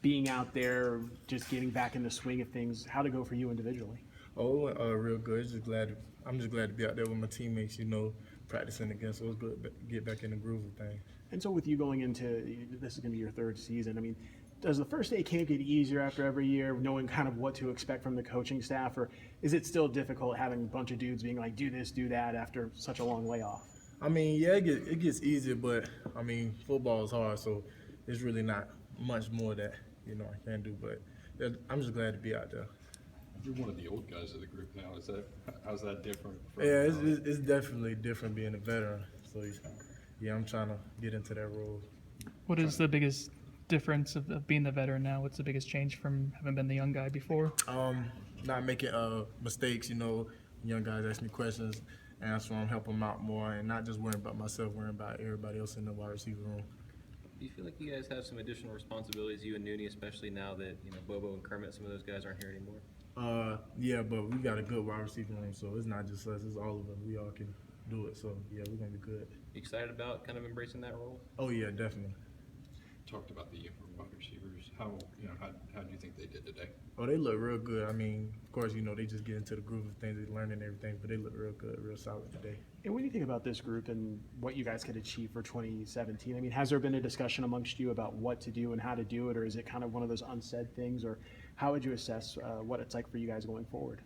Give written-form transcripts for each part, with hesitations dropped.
being out there, just getting back in the swing of things, how'd it go for you individually? Oh, real good. I'm just glad to be out there with my teammates. Practicing against. So it's good to get back in the groove of things. And so with you going into, this is going to be your third season, I mean, does the first day camp get easier after every year, knowing kind of what to expect from the coaching staff, or is it still difficult having a bunch of dudes being like, do this, do that after such a long layoff? I mean, yeah, it gets easier, but I mean, football is hard, so there's really not much more that I can do. But yeah, I'm just glad to be out there. You're one of the old guys of the group now. How's that different? Yeah, it's definitely different being a veteran. So yeah, I'm trying to get into that role. What is the biggest difference of being the veteran now? What's the biggest change from having been the young guy before? Not making mistakes. Young guys ask me questions, answer them, help them out more, and not just worrying about myself, worrying about everybody else in the wide receiver room. Do you feel like you guys have some additional responsibilities, you and Nooney, especially now that Bobo and Kermit, some of those guys aren't here anymore? Yeah, but we got a good wide receiver room, so it's not just us; it's all of us. We all can do it. So yeah, we're gonna be good. You excited about kind of embracing that role? Oh yeah, definitely. Talked about the younger wide receivers. How do you think they did today? Oh, they look real good. I mean, of course, they just get into the groove of things, they learning everything, but they look real good, real solid today. And when you think about this group and what you guys could achieve for 2017, I mean, has there been a discussion amongst you about what to do and how to do it, or is it kind of one of those unsaid things, or how would you assess what it's like for you guys going forward?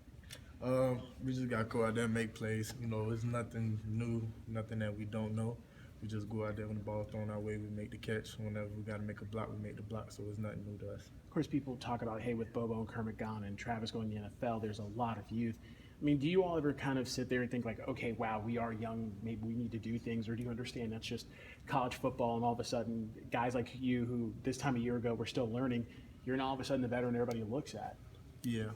We just got to go out there and make plays. It's nothing new, nothing that we don't know. We just go out there when the ball thrown our way, we make the catch. Whenever we got to make a block, we make the block. So it's nothing new to us. Of course, people talk about, hey, with Bobo and Kermit gone and Travis going to the NFL, there's a lot of youth. I mean, do you all ever kind of sit there and think like, okay, wow, we are young, maybe we need to do things, or do you understand that's just college football and all of a sudden guys like you who this time a year ago were still learning, you're now all of a sudden the veteran everybody looks at? Yeah,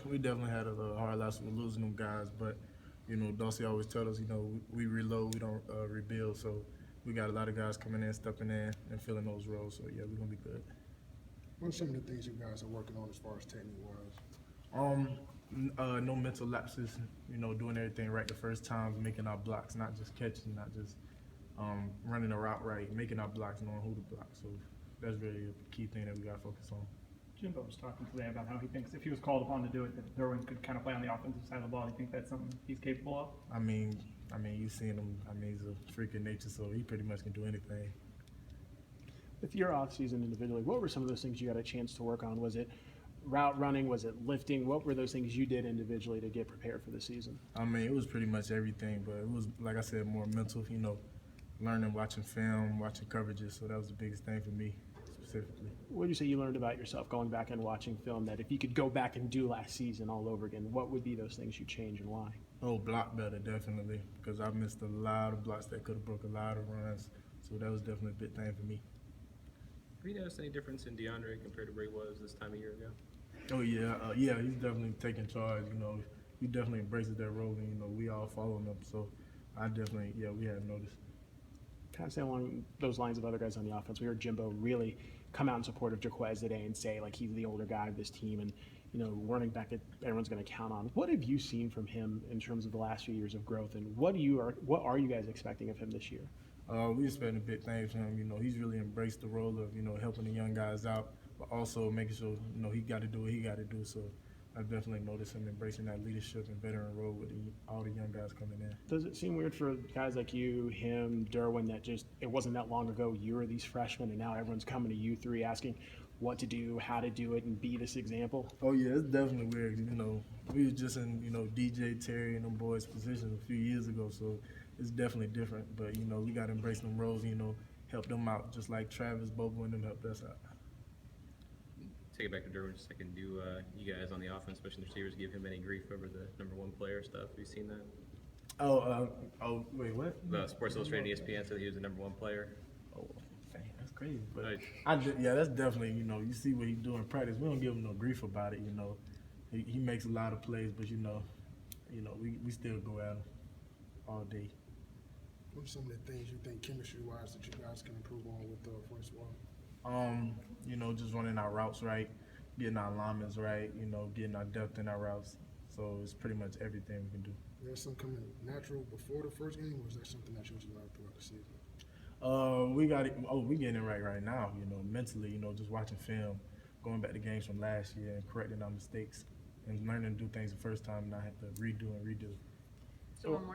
we definitely had a hard loss with losing them guys, but Dawsey always tells us, we reload, we don't rebuild. So we got a lot of guys coming in, stepping in, and filling those roles. So yeah, we're gonna be good. What are some of the things you guys are working on as far as technique-wise? No mental lapses. Doing everything right the first time, making our blocks, not just catching, not just running a route right, making our blocks, knowing who to block. So that's really a key thing that we got to focus on. Jimbo was talking today about how he thinks if he was called upon to do it, that Derwin could kind of play on the offensive side of the ball. Do you think that's something he's capable of? I mean, you've seen him. I mean, he's a freak of nature, so he pretty much can do anything. With your offseason individually, what were some of those things you got a chance to work on? Was it route running? Was it lifting? What were those things you did individually to get prepared for the season? I mean, it was pretty much everything, but it was, like I said, more mental, learning, watching film, watching coverages. So that was the biggest thing for me specifically. What would you say you learned about yourself going back and watching film that if you could go back and do last season all over again, what would be those things you change and why? Oh, block better, definitely, because I missed a lot of blocks that could have broke a lot of runs. So that was definitely a big thing for me. Have you noticed any difference in DeAndre compared to where he was this time a year ago? Oh, yeah. Yeah, he's definitely taking charge. He definitely embraces that role, and, we all following him. So we have noticed. Kind of say along those lines of other guys on the offense, we heard Jimbo really come out in support of Jaquez today and say like he's the older guy of this team and running back that everyone's going to count on. What have you seen from him in terms of the last few years of growth, and what are you guys expecting of him this year? We expecting big things from him. He's really embraced the role of helping the young guys out, but also making sure he got to do what he got to do. So I definitely noticed him embracing that leadership and veteran role with all the young guys coming in. Does it seem weird for guys like you, him, Derwin, that just it wasn't that long ago you were these freshmen and now everyone's coming to you three asking what to do, how to do it, and be this example? Oh yeah, it's definitely weird. We was just in DJ, Terry, and them boys' positions a few years ago, so it's definitely different. But we got to embrace them roles. Help them out, just like Travis, Bobo, and them helped us out. Take it back to Derwin just a second. Do you guys on the offense, especially the receivers, give him any grief over the number one player stuff? Have you seen that? Wait, what? The Sports Illustrated ESPN said he was the number one player. Oh, dang, that's crazy. But Right. that's definitely, you see what he do in practice. We don't give him no grief about it, He makes a lot of plays, but we still go at him all day. What are some of the things you think chemistry-wise that you guys can improve on with the first one? Just running our routes right, getting our alignments right, getting our depth in our routes. So it's pretty much everything we can do. Is there something coming natural before the first game, or is that something that you just learned throughout the season? We got it. Oh, we getting it right now. You know, mentally. You know, just watching film, going back to games from last year and correcting our mistakes, and learning to do things the first time, and not have to redo and redo. So one more